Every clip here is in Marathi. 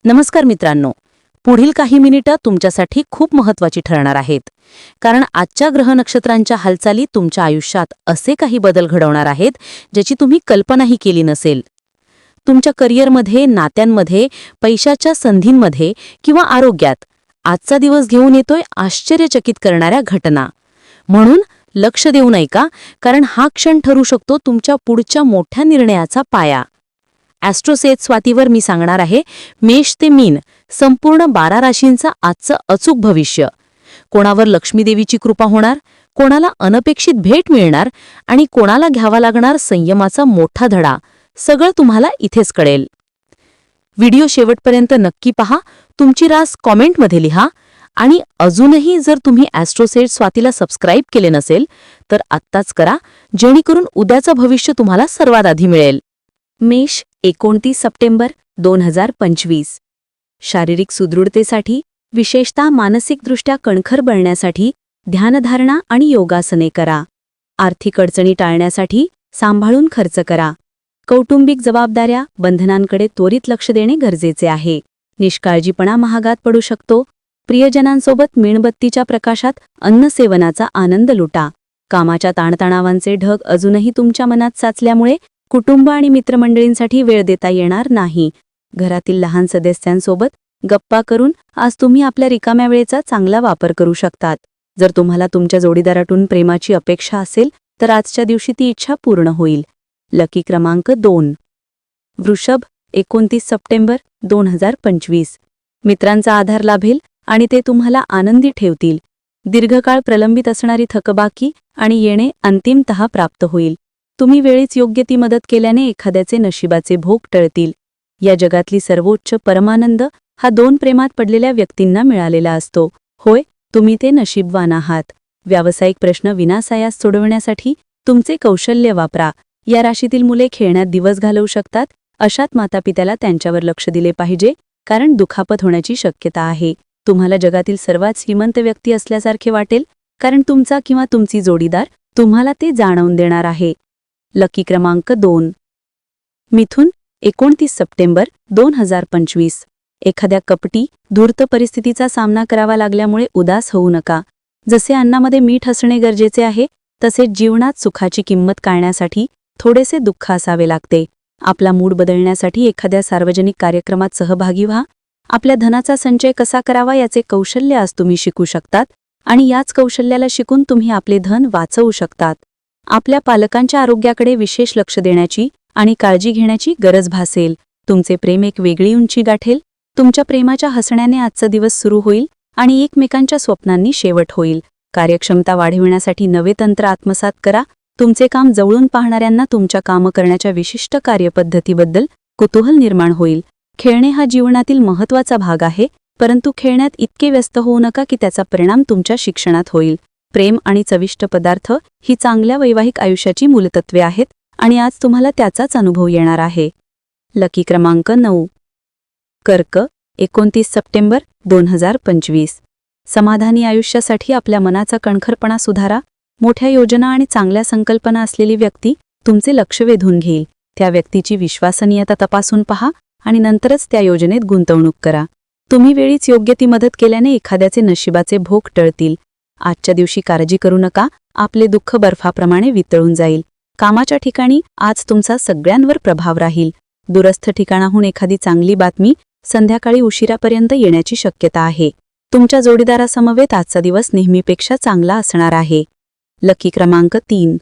नमस्कार मित्रांनो, पुढील काही मिनिटं तुमच्यासाठी खूप महत्त्वाची ठरणार आहेत. कारण आजच्या ग्रह नक्षत्रांच्या हालचाली तुमच्या आयुष्यात असे काही बदल घडवणार आहेत ज्याची तुम्ही कल्पनाही केली नसेल. तुमच्या करिअरमध्ये, नात्यांमध्ये, पैशाच्या संधींमध्ये किंवा आरोग्यात आजचा दिवस घेऊन येतोय आश्चर्यचकित करणाऱ्या घटना. म्हणून लक्ष देऊ नये का, कारण हा क्षण ठरू शकतो तुमच्या पुढच्या मोठ्या निर्णयाचा पाया. ॲस्ट्रोसेज स्वातीवर मी सांगणार आहे मेष ते मीन संपूर्ण 12 राशींचं आजचं अचूक भविष्य. कोणावर लक्ष्मीदेवीची कृपा होणार, कोणाला अनपेक्षित भेट मिळणार आणि कोणाला घ्यावा लागणार संयमाचा मोठा धडा, सगळं तुम्हाला इथेच कळेल. व्हिडिओ शेवटपर्यंत नक्की पहा, तुमची रास कॉमेंटमध्ये लिहा आणि अजूनही जर तुम्ही ॲस्ट्रोसेज स्वातीला सबस्क्राईब केले नसेल तर आत्ताच करा, जेणेकरून उद्याचं भविष्य तुम्हाला सर्वात आधी मिळेल. मेष 29 सप्टेंबर 2025. शारीरिक सुदृढतेसाठी, विशेषतः मानसिकदृष्ट्या कणखर बनण्यासाठी ध्यानधारणा आणि योगासने करा. आर्थिक अडचणी टाळण्यासाठी सांभाळून खर्च करा. कौटुंबिक जबाबदाऱ्या, बंधनांकडे त्वरित लक्ष देणे गरजेचे आहे. निष्काळजीपणा महागात पडू शकतो. प्रियजनांसोबत मेणबत्तीच्या प्रकाशात अन्नसेवनाचा आनंद लुटा. कामाच्या ताणतणावांचे ढग अजूनही तुमच्या मनात साचल्यामुळे कुटुंब आणि मित्रमंडळींसाठी वेळ देता येणार नाही. घरातील लहान सदस्यांसोबत गप्पा करून आज तुम्ही आपल्या रिकाम्या वेळेचा चांगला वापर करू शकतात. जर तुम्हाला तुमच्या जोडीदारातून प्रेमाची अपेक्षा असेल तर आजच्या दिवशी ती इच्छा पूर्ण होईल. लकी क्रमांक 2. वृषभ 29 सप्टेंबर 2025. मित्रांचा आधार लाभेल आणि ते तुम्हाला आनंदी ठेवतील. दीर्घकाळ प्रलंबित असणारी थकबाकी आणि येणे अंतिमतः प्राप्त होईल. तुम्ही वेळीच योग्य ती मदत केल्याने एखाद्याचे नशिबाचे भोग टळतील. या जगातली सर्वोच्च परमानंद हा 2 प्रेमात पडलेल्या व्यक्तींना मिळालेला असतो. होय, तुम्ही ते नशीबवान आहात. व्यावसायिक प्रश्न विनासायास सोडवण्यासाठी तुमचे कौशल्य वापरा. या राशीतील मुले खेळण्यात दिवस घालवू शकतात. अशात मातापित्याला त्यांच्यावर लक्ष दिले पाहिजे, कारण दुखापत होण्याची शक्यता आहे. तुम्हाला जगातील सर्वात श्रीमंत व्यक्ती असल्यासारखे वाटेल, कारण तुमचा किंवा तुमची जोडीदार तुम्हाला ते जाणवून देणार आहे. लकी क्रमांक 2. मिथुन 29 सप्टेंबर 2025. एखाद्या कपटी, धूर्त परिस्थितीचा सामना करावा लागल्यामुळे उदास होऊ नका. जसे अन्नामध्ये मीठ असणे गरजेचे आहे, तसेच जीवनात सुखाची किंमत कळण्यासाठी थोडेसे दुःख असावे लागते. आपला मूड बदलण्यासाठी एखाद्या सार्वजनिक कार्यक्रमात सहभागी व्हा. आपल्या धनाचा संचय कसा करावा याचे कौशल्य आज तुम्ही शिकू शकतात आणि याच कौशल्याला शिकून तुम्ही आपले धन वाचवू शकतात. आपल्या पालकांच्या आरोग्याकडे विशेष लक्ष देण्याची आणि काळजी घेण्याची गरज भासेल. तुमचे प्रेम एक वेगळी उंची गाठेल. तुमच्या प्रेमाच्या हसण्याने आजचा दिवस सुरू होईल आणि एकमेकांच्या स्वप्नांनी शेवट होईल. कार्यक्षमता वाढविण्यासाठी नवे तंत्र आत्मसात करा. तुमचे काम जवळून पाहणाऱ्यांना तुमच्या कामं करण्याच्या विशिष्ट कार्यपद्धतीबद्दल कुतूहल निर्माण होईल. खेळणे हा जीवनातील महत्त्वाचा भाग आहे, परंतु खेळण्यात इतके व्यस्त होऊ नका की त्याचा परिणाम तुमच्या शिक्षणात होईल. प्रेम आणि चविष्ट पदार्थ ही चांगल्या वैवाहिक आयुष्याची मूलतत्वे आहेत आणि आज तुम्हाला त्याचाच अनुभव येणार आहे. लकी क्रमांक 9. कर्क 29 सप्टेंबर 2025. समाधानी आयुष्यासाठी आपल्या मनाचा कणखरपणा सुधारा. मोठ्या योजना आणि चांगल्या संकल्पना असलेली व्यक्ती तुमचे लक्ष वेधून घेईल. त्या व्यक्तीची विश्वसनीयता तपासून पहा आणि नंतरच त्या योजनेत गुंतवणूक करा. तुम्ही वेळीच योग्य ती मदत केल्याने एखाद्याचे नशिबाचे भोग टळतील. आजच्या दिवशी काळजी करू नका, आपले दुःख बर्फाप्रमाणे वितळून जाईल. कामाच्या ठिकाणी आज तुमचा सगळ्यांवर प्रभाव राहील. दूरस्थ ठिकाणाहून एखादी चांगली बातमी संध्याकाळी उशिरापर्यंत येण्याची शक्यता आहे. तुमच्या जोडीदारासमवेत आजचा दिवस नेहमीपेक्षा चांगला असणार आहे. लकी क्रमांक 3.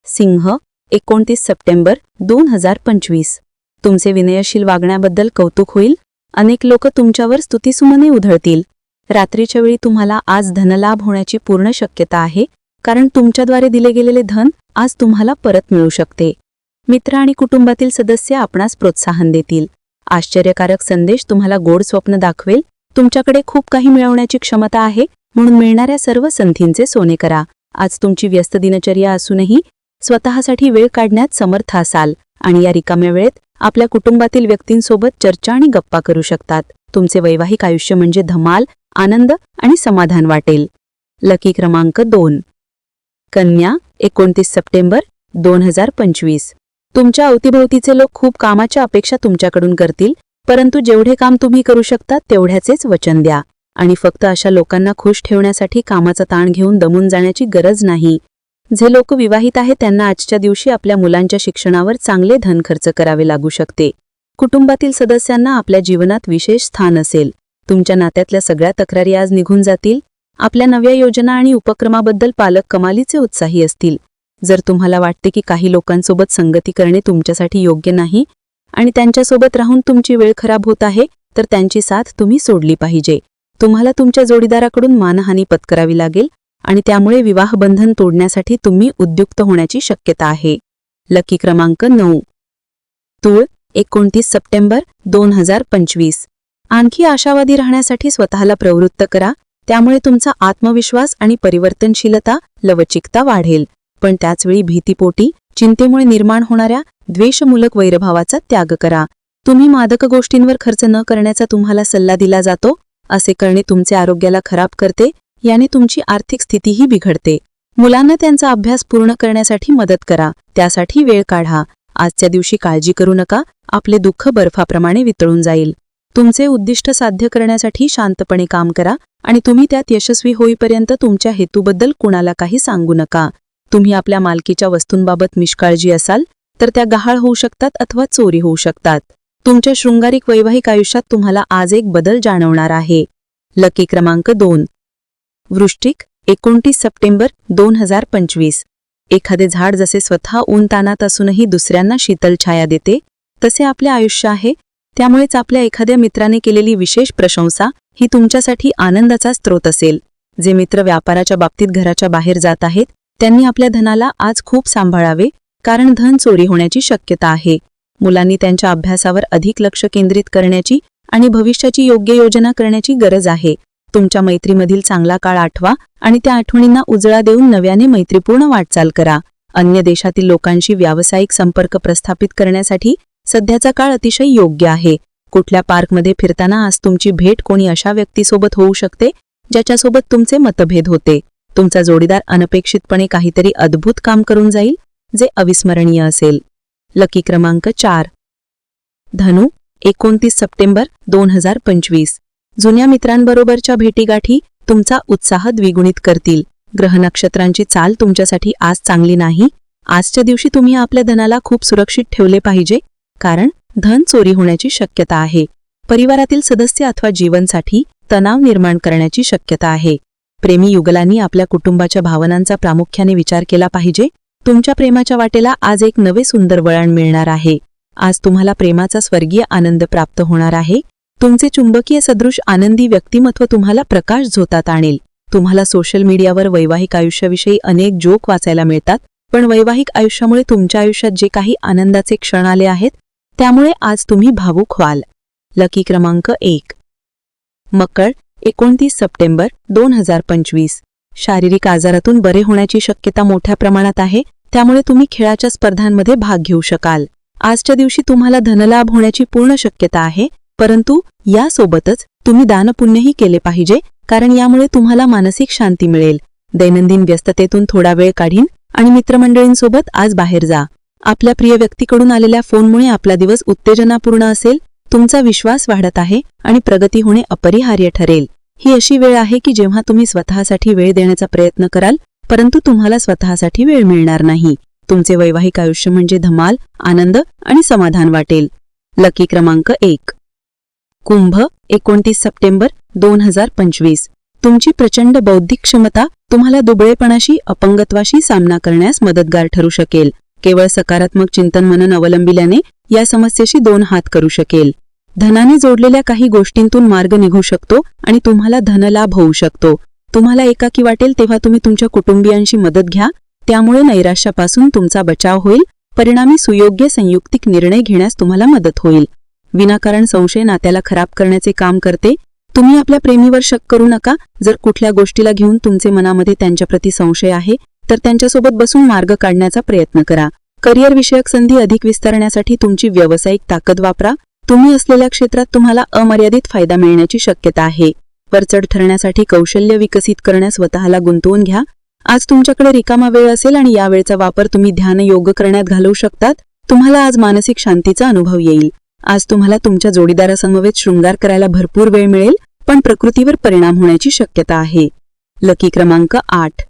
सिंह 29 सप्टेंबर 2025. तुमचे विनयशील वागण्याबद्दल कौतुक होईल. अनेक लोक तुमच्यावर स्तुतिसुमने उधळतील. रात्रीच्या वेळी तुम्हाला आज धनलाभ होण्याची पूर्ण शक्यता आहे, कारण तुमच्याद्वारे दिले गेलेले धन आज तुम्हाला परत मिळू शकते. मित्र आणि कुटुंबातील सदस्य आपणास प्रोत्साहन देतील. आश्चर्यकारक संदेश तुम्हाला गोड स्वप्न दाखवेल. तुमच्याकडे खूप काही मिळवण्याची क्षमता आहे, म्हणून मिळणाऱ्या सर्व संधींचे सोने करा. आज तुमची व्यस्त दिनचर्या असूनही स्वतःसाठी वेळ काढण्यात समर्थ असाल आणि या रिकाम्या वेळेत आपल्या कुटुंबातील व्यक्तींसोबत चर्चा आणि गप्पा करू शकतात. तुमचे वैवाहिक आयुष्य म्हणजे धमाल, आनंद आणि समाधान वाटेल. लकी क्रमांक 2. कन्या 29 सप्टेंबर 2025. तुमच्या अवतीभोवतीचे लोक खूप कामाच्या अपेक्षा तुमच्याकडून करतील. परंतु जेवढे काम तुम्ही करू शकता तेवढ्याचेच वचन द्या. आणि फक्त अशा लोकांना खुश ठेवण्यासाठी कामाचा ताण घेऊन दमून जाण्याची गरज नाही. जे लोक विवाहित आहेत त्यांना आजच्या दिवशी आपल्या मुलांच्या शिक्षणावर चांगले धन खर्च करावे लागू शकते. कुटुंबातील सदस्यांना आपल्या जीवनात विशेष स्थान असेल. तुमच्या नात्यातल्या सगळ्या तक्रारी आज निघून जातील. आपल्या नव्या योजना आणि उपक्रमाबद्दल पालक कमालीचे उत्साही असतील. जर तुम्हाला वाटते की काही लोकांसोबत संगती करणे तुमच्यासाठी योग्य नाही आणि त्यांच्यासोबत राहून तुमची वेळ खराब होत आहे, तर त्यांची साथ तुम्ही सोडली पाहिजे. तुम्हाला तुमच्या जोडीदाराकडून मानहानी पत्करावी लागेल आणि त्यामुळे विवाहबंधन तोडण्यासाठी तुम्ही उद्युक्त होण्याची शक्यता आहे. लकी क्रमांक 9. तूळ 29 सप्टेंबर 2025. आणखी आशावादी राहण्यासाठी स्वतःला प्रवृत्त करा. त्यामुळे तुमचा आत्मविश्वास आणि परिवर्तनशीलता, लवचिकता वाढेल. पण त्याचवेळी भीतीपोटी, चिंतेमुळे निर्माण होणाऱ्या द्वेषमूलक वैरभावाचा त्याग करा. तुम्ही मादक गोष्टींवर खर्च न करण्याचा तुम्हाला सल्ला दिला जातो. असे करणे तुमचे आरोग्याला खराब करते. याने तुमची आर्थिक स्थितीही बिघडते. मुलांना त्यांचा अभ्यास पूर्ण करण्यासाठी मदत करा. त्यासाठी वेळ काढा. आजच्या दिवशी काळजी करू नका. आपले दुःख बर्फाप्रमाणे वितळून जाईल. तुमचे उद्दिष्ट साध्य करण्यासाठी शांतपणे काम करा आणि तुम्ही त्यात यशस्वी होईपर्यंत तुमच्या हेतूबद्दल कुणाला काही सांगू नका. तुम्ही आपल्या मालकीच्या वस्तूंबाबत निष्काळजी असाल तर त्या गहाळ होऊ शकतात अथवा चोरी होऊ शकतात. तुमच्या शृंगारिक वैवाहिक आयुष्यात तुम्हाला आज एक बदल जाणवणार आहे. लकी क्रमांक 2. वृश्चिक 29 सप्टेंबर 2025. एखादे झाड जसे स्वतः ऊन तानात असूनही दुसऱ्यांना शीतल छाया देते, तसे आपले आयुष्य आहे. त्यामुळेच आपल्या एखाद्या मित्राने केलेली विशेष प्रशंसा ही तुमच्यासाठी आनंदाचा स्रोत असेल. जे मित्र व्यापाराच्या बाबतीत घराच्या बाहेर जात आहेत त्यांनी आपल्या धनाला आज खूप सांभाळावे, कारण धन चोरी होण्याची शक्यता आहे. मुलांनी त्यांच्या अभ्यासावर अधिक लक्ष केंद्रित करण्याची आणि भविष्याची योग्य योजना करण्याची गरज आहे. तुमच्या मैत्रीमधील चांगला काळ आठवा आणि त्या आठवणींना उजळा देऊन नव्याने मैत्रीपूर्ण वाटचाल करा. अन्य देशातील लोकांशी व्यावसायिक संपर्क प्रस्थापित करण्यासाठी सध्याचा काळ अतिशय योग्य आहे. कुठल्या पार्कमध्ये फिरताना आज तुमची भेट कोणी अशा व्यक्तीसोबत होऊ शकते ज्याच्यासोबत तुमचे मतभेद होते. तुमचा जोडीदार अनपेक्षितपणे काहीतरी अद्भुत काम करून जाईल जे अविस्मरणीय असेल. लकी क्रमांक 4. धनु 29 सप्टेंबर 2025. जुन्या मित्रांबरोबरच्या भेटीगाठी तुमचा उत्साह द्विगुणित करतील. ग्रह नक्षत्रांची चाल तुमच्यासाठी आज चांगली नाही. आजच्या दिवशी तुम्ही आपल्या धनाला खूप सुरक्षित ठेवले पाहिजे, कारण धन चोरी होण्याची शक्यता आहे. परिवारातील सदस्य अथवा जीवनसाथी तणाव निर्माण करण्याची शक्यता आहे. प्रेमी युगलांनी आपल्या कुटुंबाच्या भावनांचा प्रामुख्याने विचार केला पाहिजे. तुमच्या प्रेमाच्या वाटेला आज एक नवे सुंदर वळण मिळणार आहे. आज तुम्हाला प्रेमाचा स्वर्गीय आनंद प्राप्त होणार आहे. तुमचे चुंबकीय सदृश आनंदी व्यक्तिमत्व तुम्हाला प्रकाश झोतात आणेल. तुम्हाला सोशल मीडियावर वैवाहिक आयुष्याविषयी अनेक जोक वाचायला मिळतात, पण वैवाहिक आयुष्यामुळे तुमच्या आयुष्यात जे काही आनंदाचे क्षण आले आहेत त्यामुळे आज तुम्ही भावुक व्हाल. लकी क्रमांक 1. मकर 29 सप्टेंबर 2025. शारीरिक आजारातून बरे होण्याची शक्यता मोठ्या प्रमाणात आहे. त्यामुळे तुम्ही खेळाच्या स्पर्धांमध्ये भाग घेऊ शकाल. आजच्या दिवशी तुम्हाला धनलाभ होण्याची पूर्ण शक्यता आहे, परंतु यासोबतच तुम्ही दानपुण्यही केले पाहिजे, कारण यामुळे तुम्हाला मानसिक शांती मिळेल. दैनंदिन व्यस्ततेतून थोडा वेळ काढीन आणि मित्रमंडळींसोबत आज बाहेर जा. आपल्या प्रिय व्यक्तीकडून आलेल्या फोनमुळे आपला दिवस उत्तेजनापूर्ण असेल. तुमचा विश्वास वाढत आहे आणि प्रगती होणे अपरिहार्य ठरेल. ही अशी वेळ आहे की जेव्हा तुम्ही स्वतःसाठी वेळ देण्याचा प्रयत्न कराल, परंतु तुम्हाला स्वतःसाठी वेळ मिळणार नाही. तुमचे वैवाहिक आयुष्य म्हणजे धमाल, आनंद आणि समाधान वाटेल. लकी क्रमांक 1. कुंभ 29 सप्टेंबर 2025. तुमची प्रचंड बौद्धिक क्षमता तुम्हाला दुबळेपणाशी, अपंगत्वाशी सामना करण्यास मदतगार ठरू शकेल. केवळ सकारात्मक चिंतन मनन अवलंबिल्याने या समस्येशी 2 हात करू शकेल. धनाने जोडलेल्या काही गोष्टींतून मार्ग निघू शकतो आणि तुम्हाला धनलाभ होऊ शकतो. तुम्हाला एकाकी वाटेल तेव्हा तुम्ही तुमच्या कुटुंबियांशी मदत घ्या. त्यामुळे नैराश्यापासून तुमचा बचाव होईल. परिणामी सुयोग्य संयुक्तिक निर्णय घेण्यास तुम्हाला मदत होईल. विनाकारण संशय नात्याला खराब करण्याचे काम करते. तुम्ही आपल्या प्रेमीवर शक करू नका. जर कुठल्या गोष्टीला घेऊन तुमचे मनामध्ये त्यांच्याप्रती संशय आहे तर त्यांच्यासोबत बसून मार्ग काढण्याचा प्रयत्न करा. करिअर विषयक संधी अधिक विस्तारण्यासाठी तुमची व्यावसायिक ताकद वापरा. तुम्ही असलेल्या क्षेत्रात तुम्हाला अमर्यादित फायदा मिळण्याची शक्यता आहे. वरचढ ठरण्यासाठी कौशल्य विकसित करण्यास स्वतःला गुंतवून घ्या. आज तुमच्याकडे रिकामा वेळ असेल आणि या वेळचा वापर तुम्ही ध्यान योग करण्यात घालवू शकतात. तुम्हाला आज मानसिक शांतीचा अनुभव येईल. आज तुम्हाला तुमच्या जोडीदारासमवेत शृंगार करायला भरपूर वेळ मिळेल, पण प्रकृतीवर परिणाम होण्याची शक्यता आहे. लकी क्रमांक 8.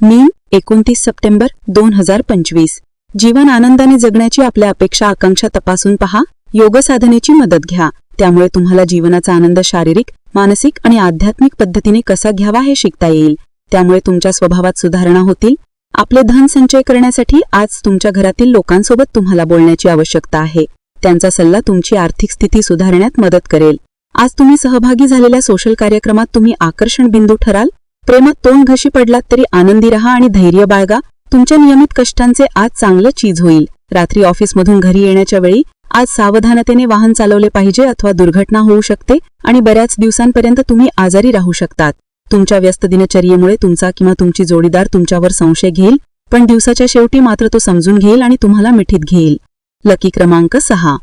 मीन 29 सप्टेंबर 2025. जीवन आनंदाने जगण्याची आपल्या अपेक्षा आकांक्षा तपासून पहा. योग साधनेची मदत घ्या. त्यामुळे तुम्हाला जीवनाचा आनंद शारीरिक, मानसिक आणि आध्यात्मिक पद्धतीने कसा घ्यावा हे शिकता येईल. त्यामुळे तुमच्या स्वभावात सुधारणा होतील. आपले धन संचय करण्यासाठी आज तुमच्या घरातील लोकांसोबत तुम्हाला बोलण्याची आवश्यकता आहे. त्यांचा सल्ला तुमची आर्थिक स्थिती सुधारण्यात मदत करेल. आज तुम्ही सहभागी झालेल्या सोशल कार्यक्रमात तुम्ही आकर्षण बिंदू ठराल. प्रेमात तोंड घशी पडलात तरी आनंदी रहा आणि धैर्य बाळगा. तुमच्या नियमित कष्टांचे आज चांगलं चीज होईल. रात्री ऑफिसमधून घरी येण्याच्या वेळी आज सावधानतेने वाहन चालवले पाहिजे अथवा दुर्घटना होऊ शकते आणि बऱ्याच दिवसांपर्यंत तुम्ही आजारी राहू शकतात. तुमच्या व्यस्त दिनचर्येमुळे तुमचा किंवा तुमची जोडीदार तुमच्यावर संशय घेईल, पण दिवसाच्या शेवटी मात्र तो समजून घेईल आणि तुम्हाला मिठीत घेईल. लकी क्रमांक 6.